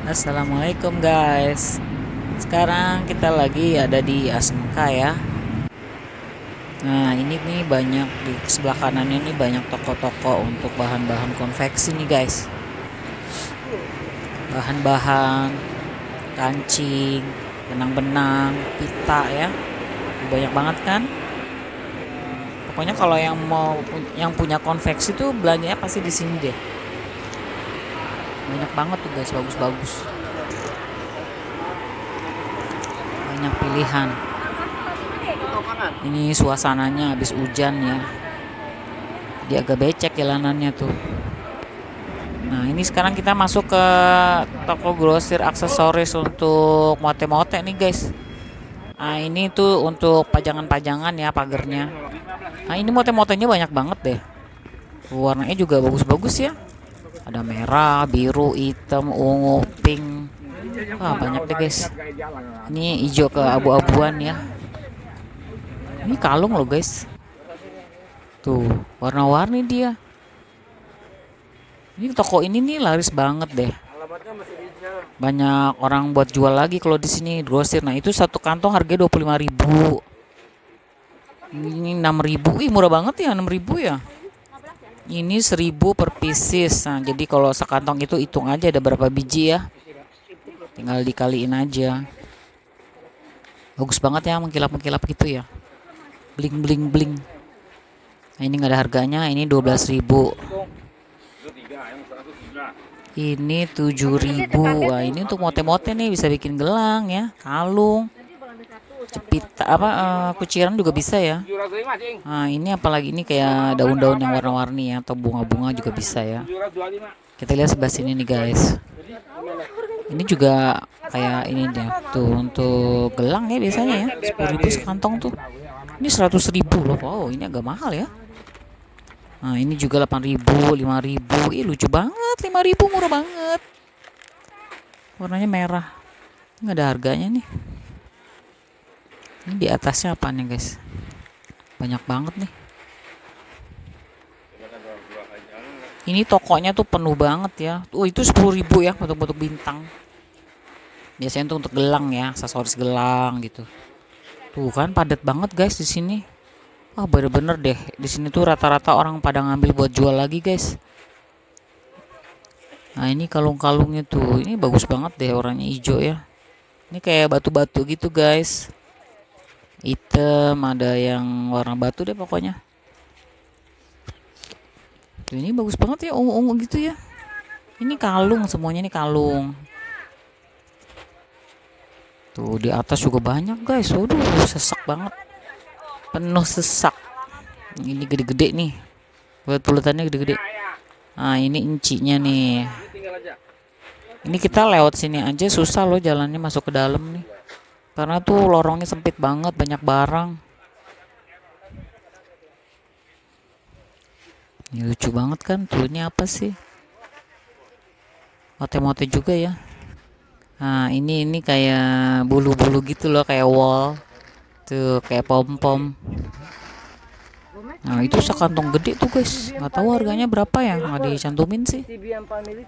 Assalamualaikum guys. Sekarang kita lagi ada di ASMK ya. Nah ini nih banyak di sebelah kanannya nih banyak toko-toko untuk bahan-bahan konveksi nih guys. Bahan-bahan kancing, benang-benang, pita ya. Banyak banget kan. Pokoknya kalau yang punya konveksi tuh belanjanya pasti di sini deh. Banyak banget tuh guys, bagus-bagus. Banyak pilihan. Ini suasananya habis hujan ya. Dia agak becek jalanannya tuh. Nah ini sekarang kita masuk ke toko grosir aksesoris untuk mote-mote nih guys. Nah ini tuh untuk pajangan-pajangan ya pagernya. Nah ini mote-motenya banyak banget deh. Warnanya juga bagus-bagus ya. Ada merah, biru, hitam, ungu, pink. Wah banyak deh guys. Ini hijau ke abu-abuan ya. Ini kalung loh guys. Tuh warna-warni dia. Ini toko ini nih laris banget deh. Banyak orang buat jual lagi kalau di sini grosir. Nah, itu satu kantong harganya 25.000. Ini 6.000. Ih, murah banget ya 6.000 ya. Ini 1.000 per pieces. Nah, jadi kalau sekantong itu hitung aja ada berapa biji ya. Tinggal dikaliin aja. Bagus banget ya mengkilap-mengkilap gitu ya. Bling bling bling. Nah, ini nggak ada harganya, ini 12.000. Ini 7.000. Wah, ini untuk mote-mote nih bisa bikin gelang ya, kalung, cepit kuciran juga bisa ya. Nah, ini apalagi ini kayak daun-daun yang warna-warni ya atau bunga-bunga juga bisa ya. Kita lihat sebelah sini nih guys. Ini juga kayak ini deh tuh untuk gelang ya biasanya ya 10.000 sekantong tuh. Ini 100.000 loh. Wow, ini agak mahal ya. Nah ini juga 8.000, 5.000. Ih lucu banget, 5.000 murah banget. Warnanya merah. Nggak ada harganya nih. Ini di atasnya apa nih guys? Banyak banget nih. Ini tokonya tuh penuh banget ya. Itu 10.000 ya untuk bintang. Biasanya tuh untuk gelang ya, aksesoris gelang gitu. Tuh kan padat banget guys di sini. Wah bener-bener deh di sini tuh rata-rata orang pada ngambil buat jual lagi guys. Nah ini kalung-kalungnya tuh ini bagus banget deh warnanya hijau ya. Ini kayak batu-batu gitu guys. Hitam ada yang warna batu deh pokoknya. Tuh, ini bagus banget ya ungu-ungu gitu ya. Ini kalung semuanya ini kalung. Tuh di atas juga banyak guys. Waduh sesak banget. Penuh sesak. Ini gede-gede nih. Bulat-bulatannya gede-gede. Nah ini incinya nih. Ini kita lewat sini aja susah loh jalannya masuk ke dalam nih. Karena tuh lorongnya sempit banget, banyak barang. Ini lucu banget kan, tuh ini apa sih? Mote-mote juga ya. Nah ini kayak bulu-bulu gitu loh, kayak wall. Tuh kayak pom-pom. Nah itu sekantong gede tuh guys. Nggak tahu harganya berapa ya, nggak dicantumin sih.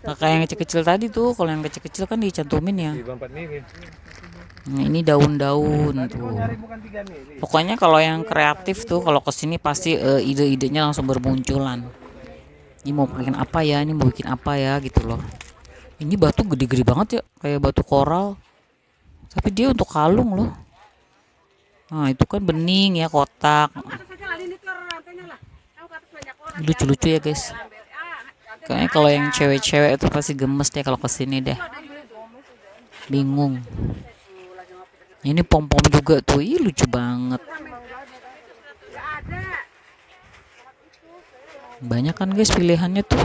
Nah, kayak yang kecil-kecil tadi tuh, kalau yang kecil-kecil kan dicantumin ya. Nah, ini daun-daun tuh. Pokoknya kalau yang kreatif tuh kalau kesini pasti ide-idenya langsung bermunculan. Ini mau bikin apa ya? Ini mau bikin apa ya gitu loh. Ini batu gede-gede banget ya, kayak batu koral. Tapi dia untuk kalung loh. Nah itu kan bening ya kotak. Lucu-lucu ya guys. Kayaknya kalau yang cewek-cewek itu pasti gemes deh kalau kesini deh. Bingung. Ini pom-pom juga tuh, ih lucu banget. Banyak kan guys pilihannya tuh.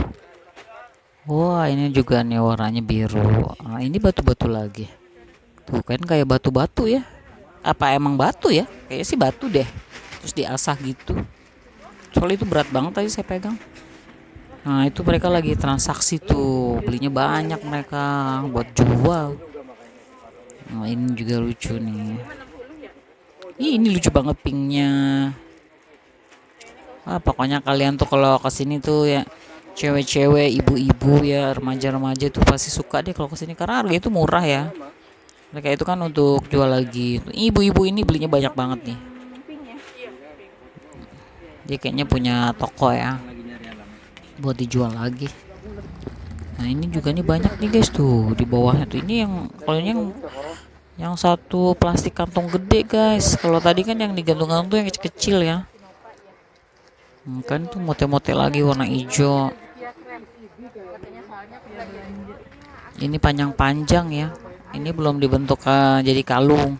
Wah ini juga nih warnanya biru. Nah, ini batu-batu lagi. Tuh kan kayak batu-batu ya. Apa emang batu ya? Kayaknya sih batu deh. Terus diasah gitu. Soalnya itu berat banget tadi saya pegang. Nah itu mereka lagi transaksi tuh. Belinya banyak mereka buat jual. Nah ini juga lucu nih. Ini lucu banget pinknya. Pokoknya kalian tuh kalau kesini tuh ya cewek-cewek, ibu-ibu ya, remaja-remaja itu pasti suka deh kalau kesini karena harga itu murah ya. Mereka itu kan untuk jual lagi. Ibu-ibu ini belinya banyak banget nih. Dia kayaknya punya toko ya, buat dijual lagi. Nah ini juga nih banyak nih guys tuh di bawahnya tuh. Ini yang kalau ini yang satu plastik kantong gede guys. Kalau tadi kan yang digantung-gantung tuh yang kecil-kecil ya. Kan tuh mote-mote lagi warna hijau. Ini panjang-panjang ya. Ini belum dibentuk jadi kalung.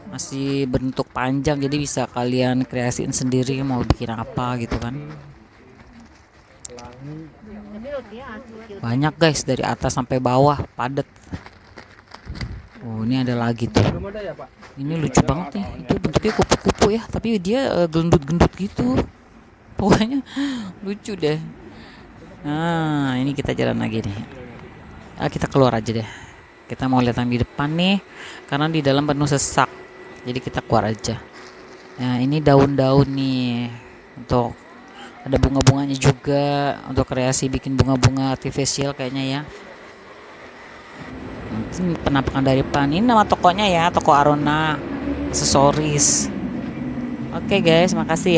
Masih bentuk panjang jadi bisa kalian kreasiin sendiri mau bikin apa gitu kan. Banyak guys dari atas sampai bawah padat. Oh ini ada lagi tuh. Ini lucu banget nih. Itu bentuknya kupu-kupu ya, tapi dia gelendut-gendut gitu. Pokoknya lucu deh. Nah ini kita jalan lagi nih. Kita keluar aja deh. Kita mau lihat yang di depan nih, karena di dalam penuh sesak. Jadi kita keluar aja. Nah ini daun-daun nih untuk ada bunga-bunganya juga untuk kreasi bikin bunga-bunga artifisial kayaknya ya. Ini penampakan dari depan. Ini nama tokonya ya, toko Arona Aksesoris. Oke guys, makasih ya.